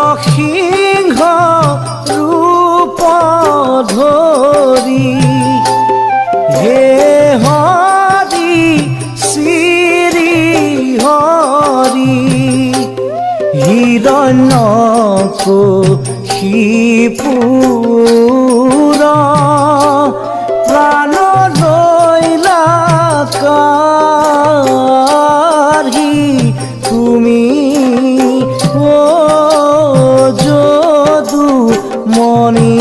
নৰসিংহ ৰূপ ধৰি হে হৰি শ্ৰী হৰি হিৰণ্যকশিপুৰ প্ৰাণ লৈলা কাঢ়ি তুমি ও যদুমণি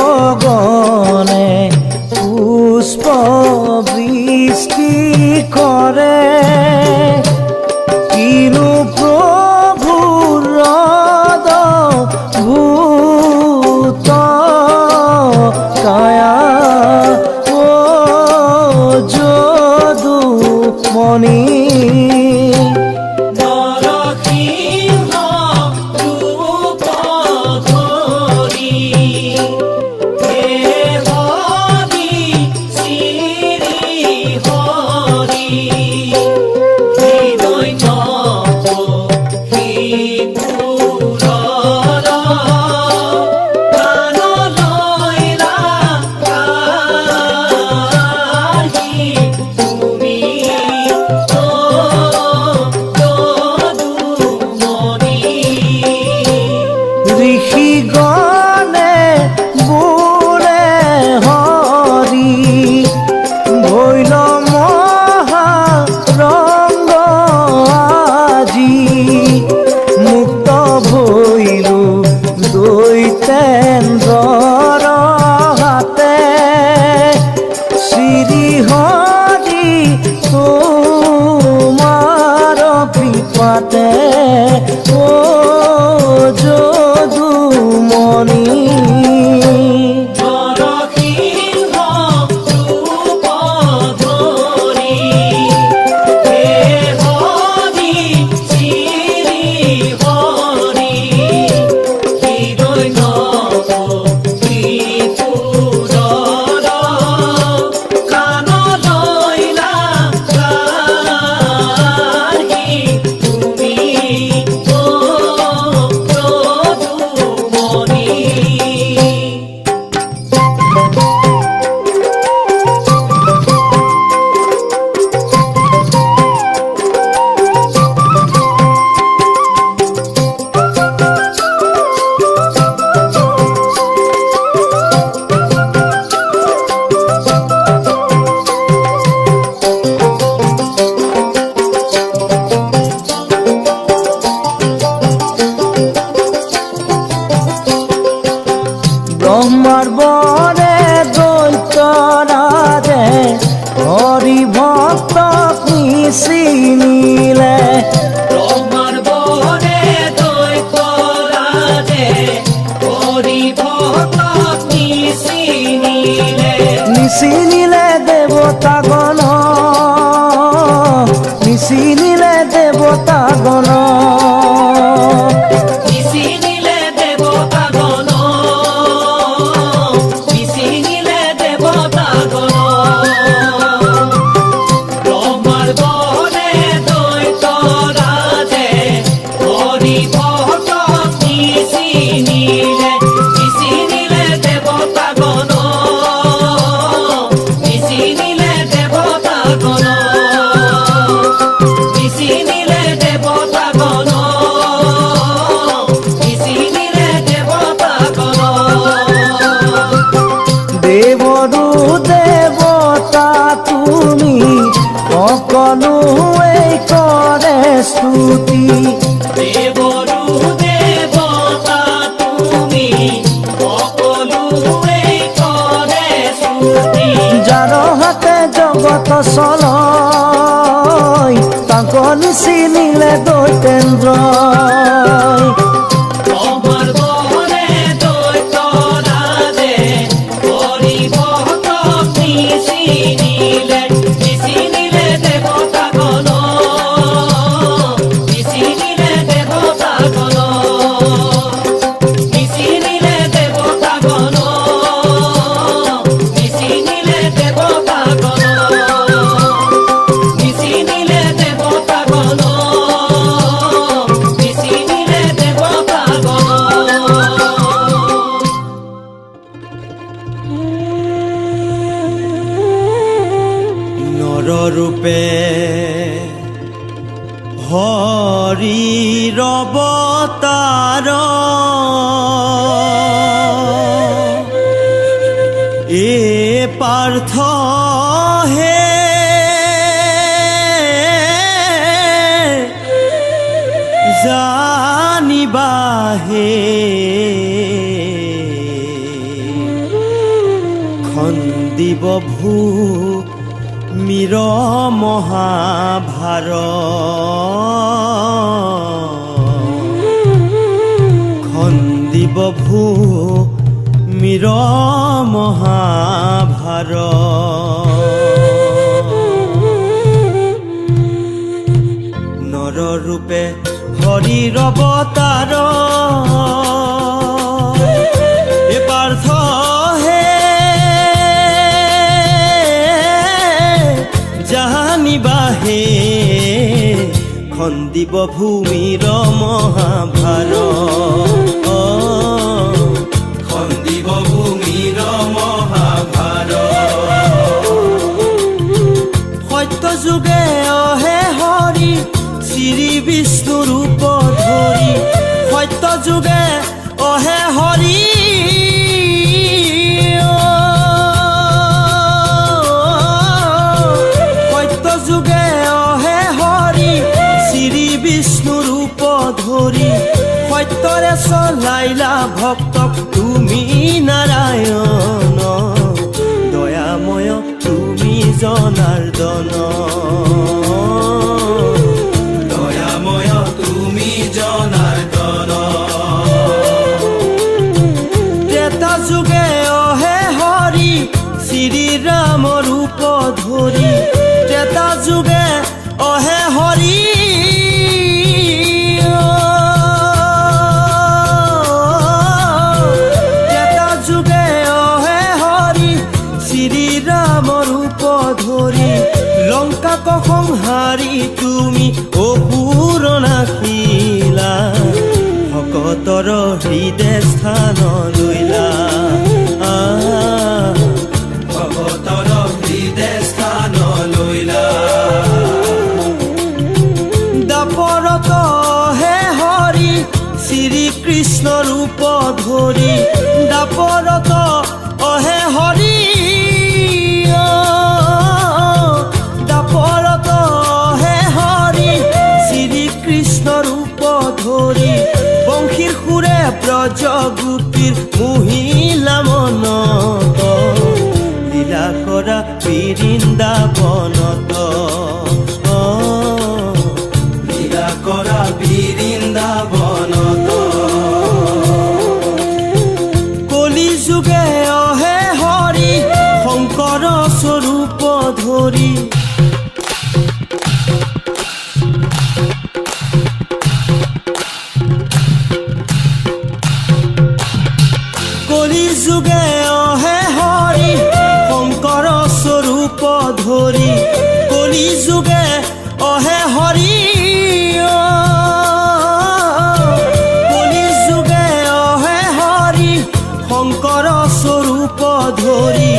দেবগণে পুষ্প বৃষ্টি কৰে কিনো প্ৰভুৰ ভূত কায়া ও যদুমণি ঋষিগণে বোলে হৰি ভৈল মহাৰংগ আজি মুক্ত ভৈলো দৈতেন্দ্ৰৰ হাতে শ্ৰী হৰি তোমাৰ কৃপাতে ও যদুমণি ব্ৰহ্মাৰ বৰে দৈত্যৰাজে হৰি ভক্তক নিচিনিলে ব্ৰহ্মাৰ বৰে দৈত্যৰাজে হৰি ভক্তক নিচিনিলে দেৱতাগণ নিচিনিলে দেৱতাগণ দেৱতা সকলোৱে কৰে স্তুতি। দেৱৰো দেৱতা তুমি, সকলোৱে কৰে স্তুতি। যাৰ হাতে জগত চলয়, তাক নিচিনিলে দৈতেন্দ্ৰই। ব্ৰহ্মাৰ বনে দৈত্যৰাজে হৰি ভক্তক নিচিনিলে, নিচিনিলে দেৱতাগণ, নিচিনিলে দেৱতাগণ, নিচিনিলে দেৱতাগণ, নিচিনিলে দেৱতাগণ, নিচিনিলে দেৱতাগণ, নিচিনিলে দেৱতাগণ। নৰৰূপে হৰিৰ অৱতাৰ, এ পাৰ্থ হে জানিবাহে, খন্দিব ভূ মিৰ মহাভাৰ, খন্দিব ভূ মিৰ মহাভাৰ। নৰৰূপে হৰিৰ অৱতাৰ, এ পাৰ্থ হে জানিবাহে, খন্দিব ভূমিৰ মহাভাৰ, খন্দিব ভূমিৰ মহাভাৰ। সত্য যুগে অহে হৰি, শ্ৰী বিষ্ণু ৰূপ ধৰি, সত্য যুগে অহে হৰি, সত্য যুগে অহে হৰি, শ্ৰী বিষ্ণু ৰূপ ধৰি, সত্যৰে চলাইলা ভক্তক তুমি নাৰায়ণ, দয়াময় তুমি জনাৰ্দন, দয়াময় তুমি জনাৰ্দন। ত্ৰেতা যুগে অহে হৰি, শ্ৰী ৰাম ৰূপ ধৰি, ত্ৰেতা যুগে অহে হৰি, ত্ৰেতা যুগে অহে হৰি, শ্ৰী ৰাম ৰূপ ধৰি, লংকাক সংহাৰি তুমি অসুৰ নাখিলা, ভকতৰ হৃদয় স্থান লৈলা, ভকতৰ হৃদয় স্থান লৈলা। দাপৰত হে হৰি, শ্ৰী কৃষ্ণ ৰূপ ধৰি, দাপৰত অহে হৰি, দাপৰত হে হৰি, শ্ৰী কৃষ্ণ ৰূপ ধৰি, বংশীৰ সুৰে ব্ৰজ গোপীৰ মহিলা মনত, লীলা কৰা বৃন্দাবনত, লীলা কৰা বৃন্দাবনত। কলি যুগে অহে হৰি, শংকৰ স্বৰূপ ধৰি, কলি যুগে অহে হৰি, শংকৰ স্বৰূপ ধৰি, কলি যুগে অহে হৰি, কলি যুগে অহে হৰি, শংকৰ স্বৰূপ ধৰি,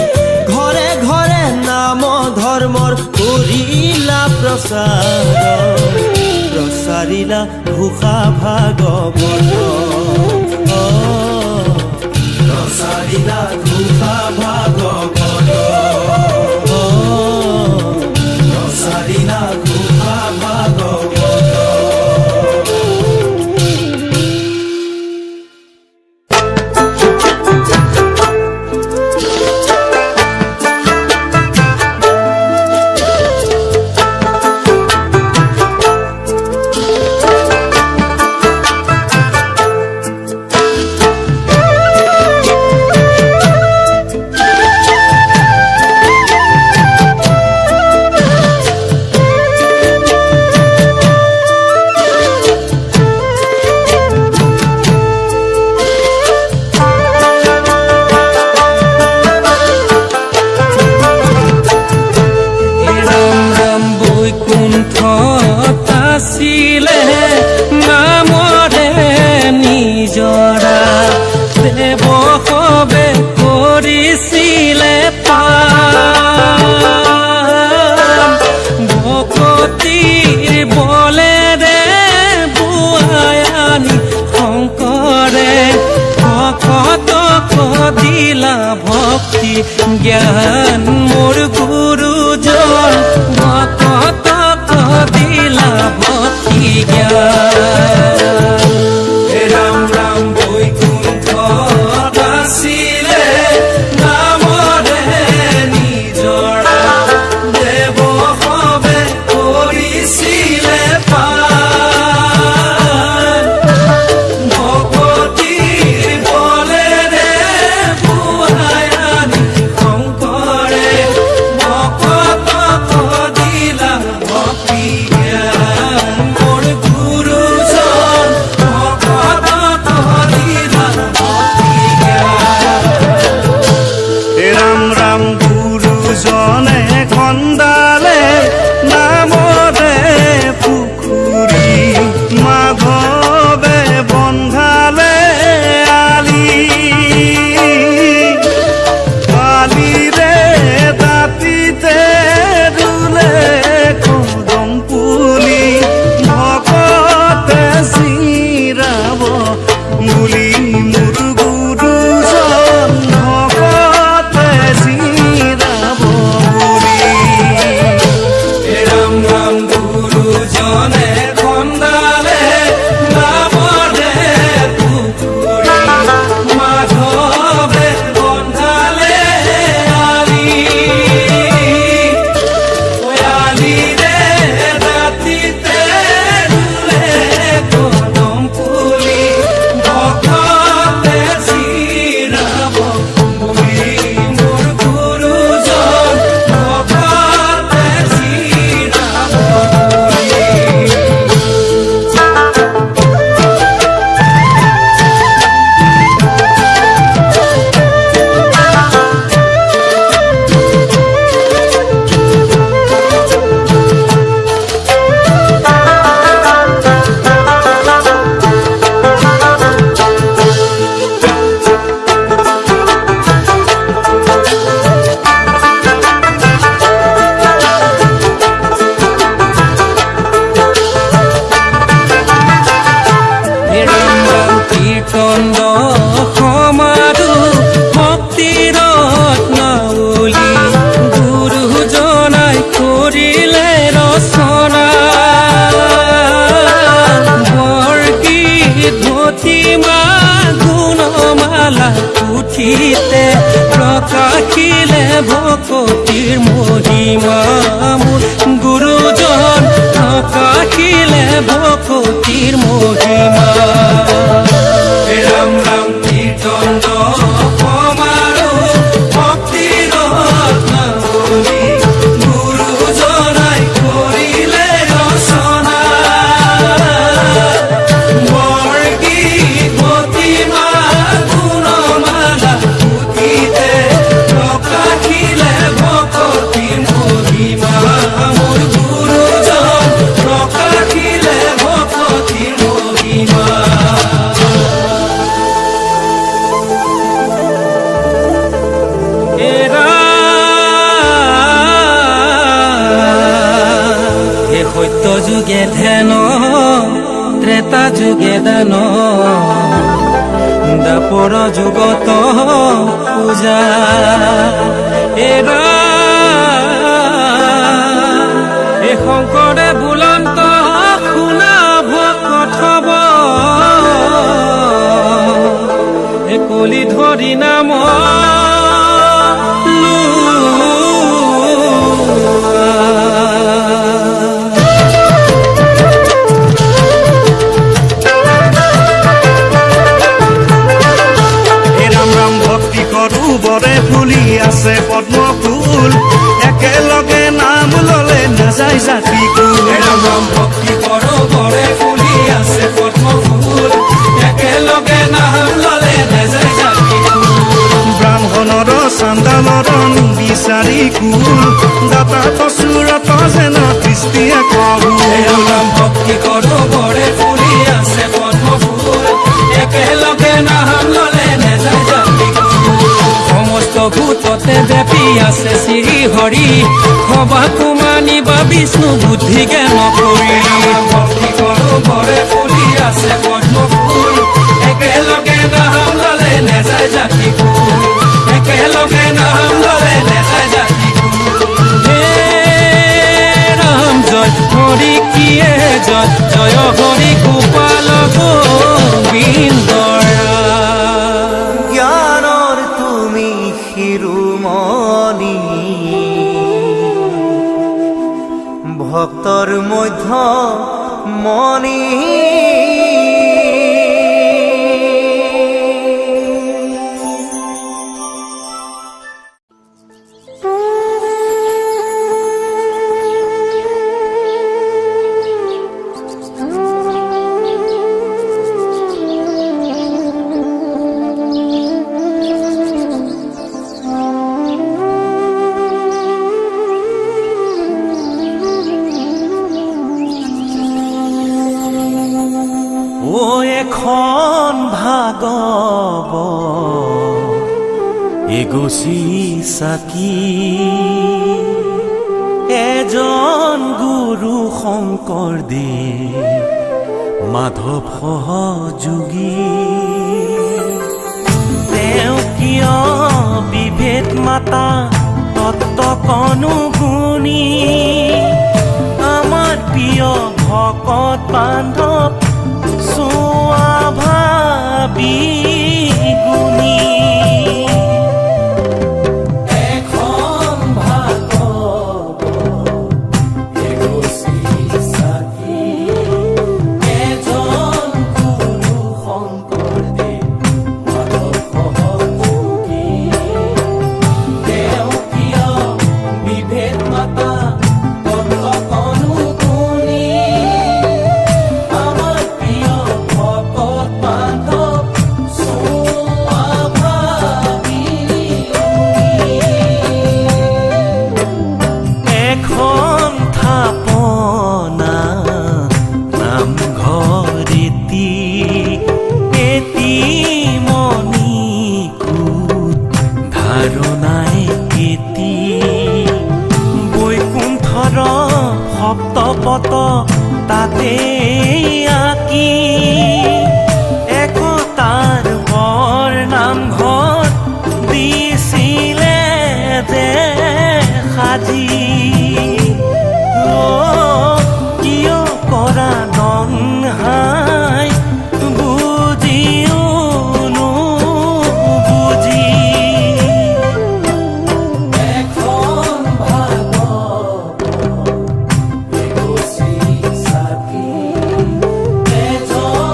ঘৰে ঘৰে নাম ধৰ্মৰ কৰিলা প্ৰচাৰ, প্ৰচাৰিলা ঘোষা ভাগৱত, প্ৰচাৰিলা ঘোষা ভাগৱত, প্ৰচাৰিলা ঘোষা ভাগৱত। জ্ঞান মোৰ গুৰুজন ভকত দিলা ভক্তি জ্ঞান। ৰাম ৰাম বৈকুণ্ঠ আছিলে নামৰে নিজৰা, দেৱ সবে কৰিছিলে পাৰ, ভকতিৰ বলেৰে বুঢ়াই আনি শংকৰে ভকতক দিলা ভক্তি জ্ঞান। মোৰ গুৰুজন ভকতক দিলা ভক্তি জ্ঞান। ৰাম ৰাম গুৰুজনে খন্দালে নামৰে পুখুৰী, মাধৱে বন্ধালে আলি, আলিৰে দাঁতিতে ৰুলে কদম পুলি, ভকতে চিৰাব বুলি মোৰ গুৰুজন ভকতে চিৰাব বুলি। ৰাম ৰাম গুৰুজনে খন্দালে নামৰে পুখুৰী, মাধৱে বন্ধালে আলি, আলিৰে দাঁতিতে ৰুলে কদম পুলি, ভকতে চিৰাব বুলি মোৰ গুৰুজন ভকতে চিৰাব বুলি। ৰাম ৰাম কীৰ্তন সমাৰো ভক্তিৰ ৰত্নাৱলী, গুৰুজনাই কৰিলে ৰচনা, বৰগীত ধতিমা গুণমালা পুথিতে প্ৰকাশিলে ভকতিৰ মহিমা, মোৰ গুৰুজন প্ৰকাশিলে ভকতিৰ মহিমা। ৰাম ৰাম কীৰ্তন সমাৰো ভক্তিৰ ৰত্নাৱলী, গুৰুজনাই কৰিলে ৰচনা, বৰগীত প্ৰতিমা গুণমালা পুথিতে প্ৰকাশিলে ভকতিৰ মহিমা, মোৰ গুৰুজন প্ৰকাশিলে ভকতিৰ মহিমা। হে সত্য যুগে ধ্যান, ত্ৰেতা যুগে দান, দ্বাপৰ যুগত পূজা, হে শংকৰে বুলন্ত শুনা ভকতব কলি ধৰি নাম বৰে ফুলি আছে পদ্ম ফুল একেলগে নাম ললে নাযায় জাতি কুল ৰাম ৰাম ভক্তি কৰো বৰে ফুলি আছে পদ্ম ফুল একেলগে নাম ললে নাযায় জাতি কুল ব্ৰাহ্মণৰ চাণ্ডালৰ বিচাৰি কুল দাতা কচুৰত যেন কৃষ্টিয়ে কহু ৰাম ৰাম ভক্তি কৰো বৰে ফুলি আছে পদ্ম ফুল একেলগে নাম ললে নাযায় জাতি সমস্ত ভূততে ব্যাপী আছে শ্ৰী হৰি সবাকো মানিবা বিষ্ণু বুদ্ধি জ্ঞান কৰি ভক্তি কৰো বৰে ফুলি আছে পদ্ম ফুল একেলগে নাম ললে নাযায় জাতি কুল একেলগে নাম ললে নাযায় জাতি কুল হে ৰাম জয় হৰি কিয়ে জয় জয় হৰি গোপাল গোবিন্দ জ্ঞানৰ তুমি শিৰোমণি ভক্তৰ মধ্য মণি এখন ভাগব এগছি চাকি এজন গুৰু শংকৰদেৱ মাধৱ সহযোগী তেওঁ কিয় বিভেদ মাতা তত্ত্ব অনুগুণী আমাৰ প্ৰিয় ভকত বান্ধৱ স্বাভাৱী গুণী এখন ভাগৱ এগছি চাকি এজন গুৰু শংকৰদেৱ মাধৱ সহযোগী তেওঁ কিয় বিভেদ মাতা তত্ত্ব অনুগুণী আমাৰ প্ৰিয় ভকত বান্ধৱ স্বাভাৱী এখন থাপনা নামঘৰেতি এটি মণিকূট ধাৰণাই কেতি বৈকুণ্ঠৰ সপ্তপত তাতে আঁকি একতাৰ বৰ নামঘৰ দিছিলে যে সাজি কিয় কৰা নহাই বুজিও নুবুজি এখন ভাগৱ এগছি চাকি এজন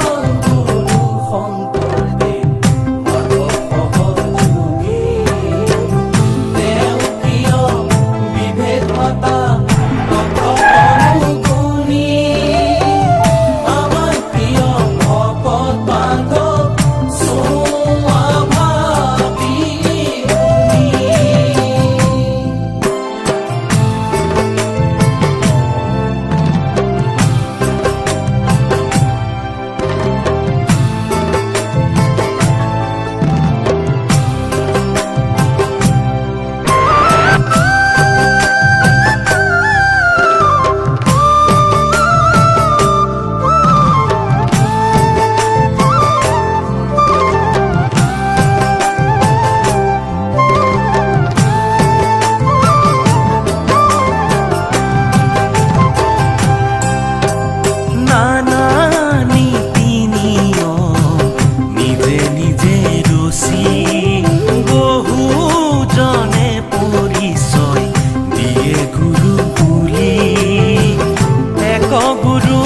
গুৰু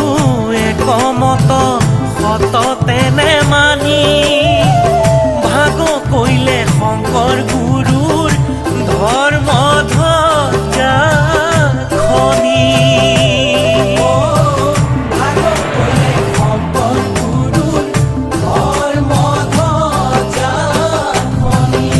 একমত সত তেনে মানি ভাগ কৰিলে শংকৰ গুৰুৰ ধৰ্ম ধ্বজা খনি। ভাগ কৰিলে শংকৰ গুৰুৰ ধৰ্ম ধ্বজা খনি।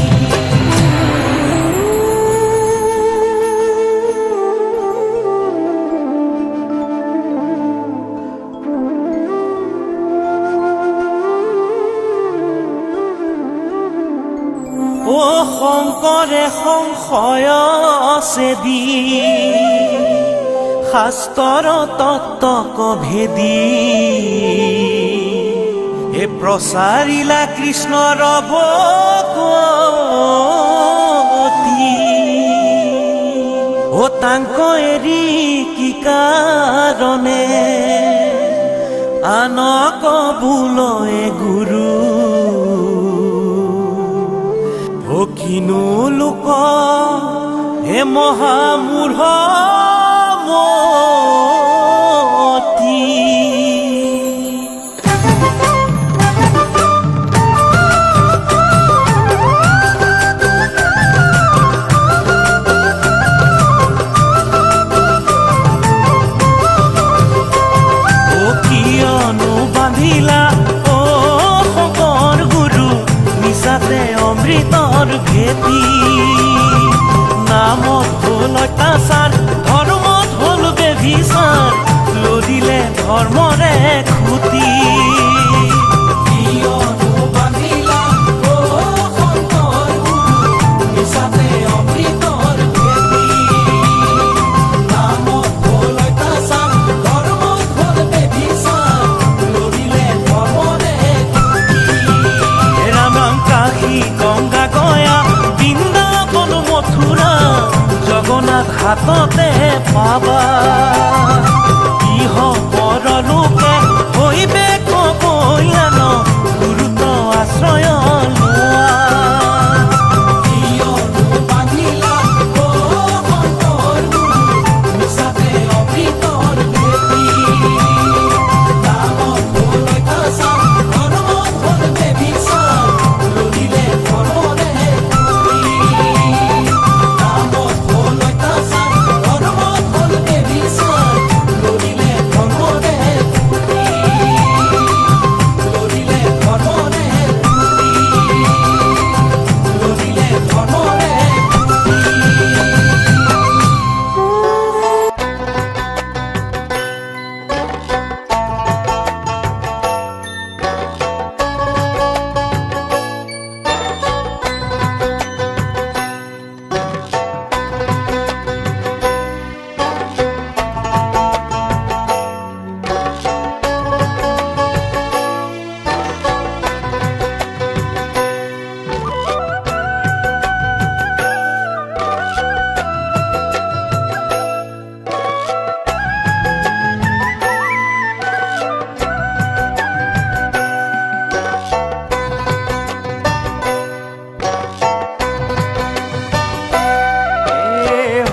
ও শংকৰে সংশয় চেদি শাস্ত্ৰৰ তত্ত্বক ভেদি হে প্ৰচাৰিলা কৃষ্ণৰ ভকতি। ও তাংক এৰি কি কাৰণে আনক বোলয়ে গুৰু কিনো লোক হে মহামূঢ় মতি। ও কিয়নো বান্ধিলা ও শংকৰ গুৰু মিছাতে অমৃতৰ ভেটি। নামত হ'ল অত্যাচাৰ ধৰ্মত হ'ল বেভিচাৰ লদিলে ধৰ্মৰে খুটি। কিয়নো বান্ধিলা ও শংকৰ গুৰু মিছাতে অমৃতৰ ভেটি। নামত হ'ল অত্যাচাৰ ধৰ্মত হ'ল বেভিচাৰ লদিলে ধৰ্মৰে খুটি। ৰাম ৰাম কাশী গংগা গয়া বৃন্দাবন মথুৰা জগন্নাথ হাততে পাবা। ইহ পৰলোকে হৈবে কবয়ান গুৰুত আশ্ৰয় লোৱা। কিয়নো বান্ধিলা ও শংকৰ গুৰু মিছাতে অমৃতৰ ভেটি। নামত হ'ল অত্যাচাৰ ধৰ্মত হ'ল বেভিচাৰ লদিলে ধৰ্মৰে খুটি। নামত হ'ল অত্যাচাৰ ধৰ্মত হ'ল বেভিচাৰ লদিলে ধৰ্মৰে খুটি। লদিলে ধৰ্মৰে খুটি। লদিলে ধৰ্মৰে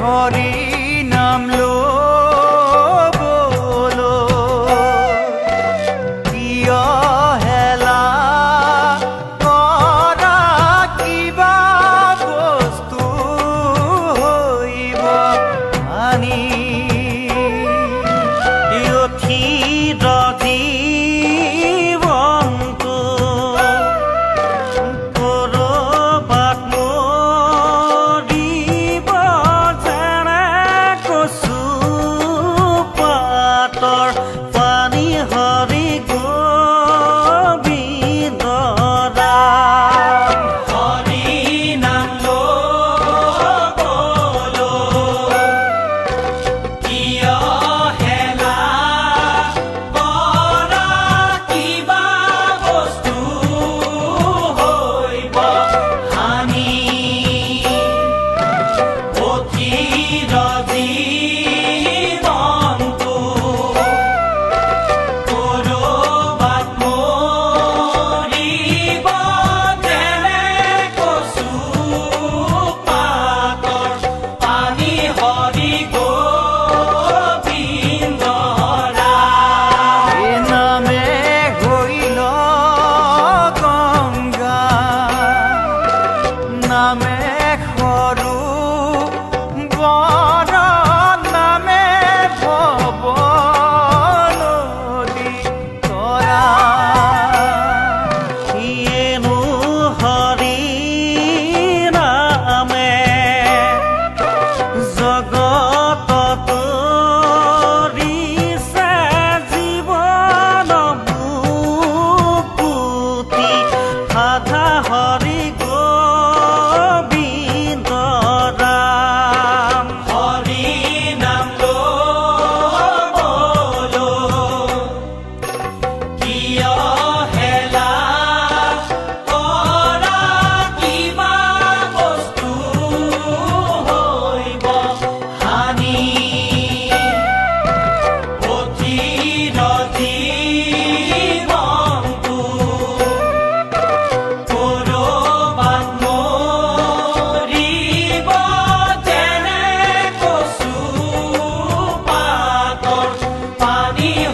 হৰি নাম ল'বলৈ কিয় হেলা কৰা কিবা বস্তু হৈব আনি অথিৰ জীৱনটো কৰবাত মৰিব যেনে কচু পাতৰ পানী হৰি গোবিন্দৰা। হৰি নাম ল'বলৈ কিয় হেলা কৰা কিবা বস্তু হৈব হানি। অথিৰ জীৱনটো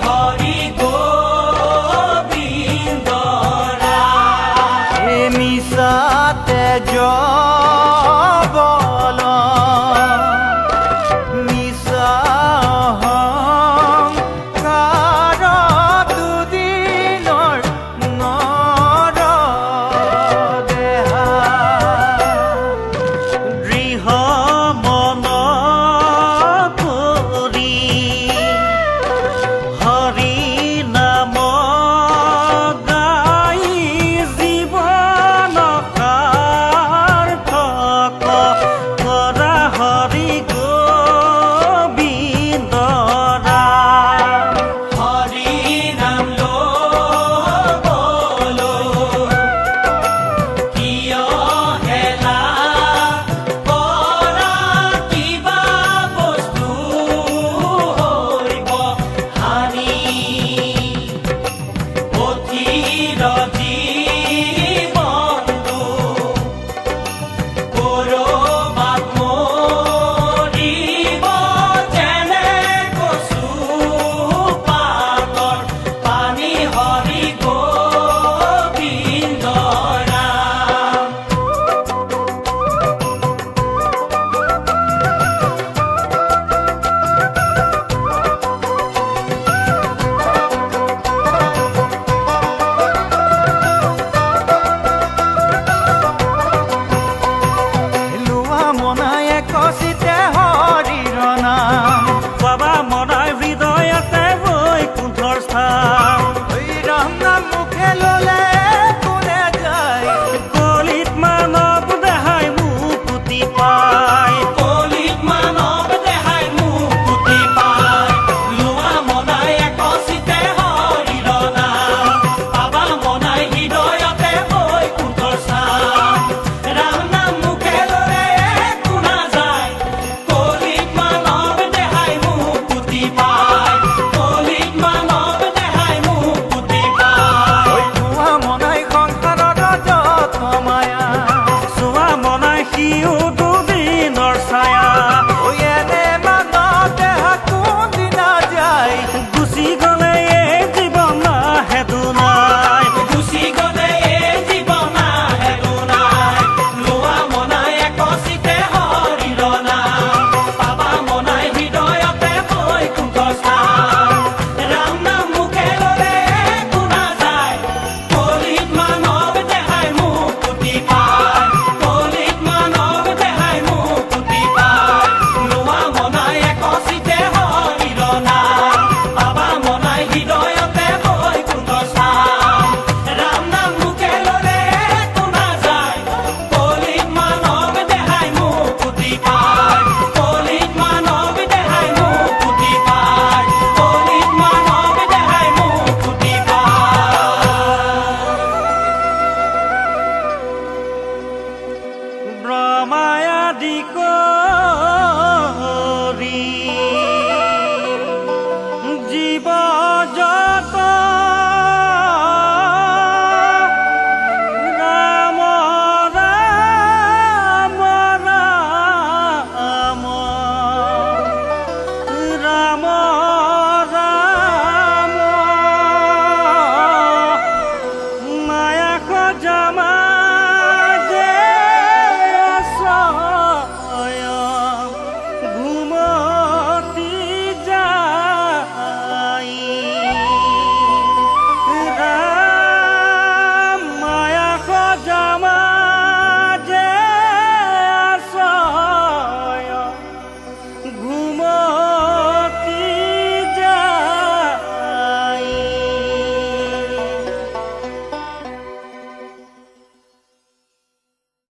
হৰি গোবিন্দ ৰাম। মিছাতে জবল মিছা অহংকাৰ দুদিনৰ নৰ দেহা দৃঢ় মন কৰি হৰি নাম গাই জীৱন সাৰ্থক কৰা হৰি গোবিন্দ ৰাম। হৰি নাম ল'বলৈ কিয় হেলা কৰা, কিবা বস্তু হৰিব হানি। অধীৰ জীৱনটো কৰবাত মৰিব, যেনে কচু পাতৰ পানী হৰি গোবিন্দ ৰাম। লোৱা মনায়ে কচিতে হৰিৰ নাম বাবা মনাই হৃদয়তে বৈকুণ্ঠৰ স্থান। ৰাম নাম মুখে ললে কোনে যায়, কলিত মানৱ দেহাই মুকুতি পায়। কলিত মানৱ দেহাই মুকুতি পায়। লোৱা মনাই একচিতে হৰিৰ নাম, পাবা মনাই হৃদয়তে বৈকুণ্ঠৰ স্থান। ৰাম নাম মুখে ললে একো নাযায়, কলিত মানৱ দেহাই মুকুতি পায়। কলিত মানৱ দেহাই মুকুতি পায়। লোৱা মনাই সংসাৰৰ যত মায়া চোৱা মনাই সিও দুদিনৰ ছায়া। এনে মানৱ দেহা কোনদিনা যায়, গুচি গ'লে এই জীৱন নাহে দুনাই। গুচি গ'লে এই জীৱন নাহে দুনাই। লোৱা মনাই একচিতে হৰিৰ নাম, পাবা মনাই হৃদয়তে বৈকুণ্ঠৰ স্থান। ৰাম নাম মুখে ল'লে একো নাযায়, কলিত মানৱ দেহাই মুকুতি পায়। কলিত মানৱ দেহাই মুকুতি পায়। লোৱা মনাই একচিতে হৰিৰ নাম, পাবা মনাই হৃদয়তে বৈকুণ্ঠৰ স্থান। ৰাম নাম মুখে ল'লে একো নাযায়, কলিত মানৱ দেহাই মুকুতি পায়। কলিত মানৱ দেহাই মুকুতি পায়। কলিত মানৱ দেহাই মুকুতি পায়। ব্ৰহ্মাই আদি কৰি জীৱ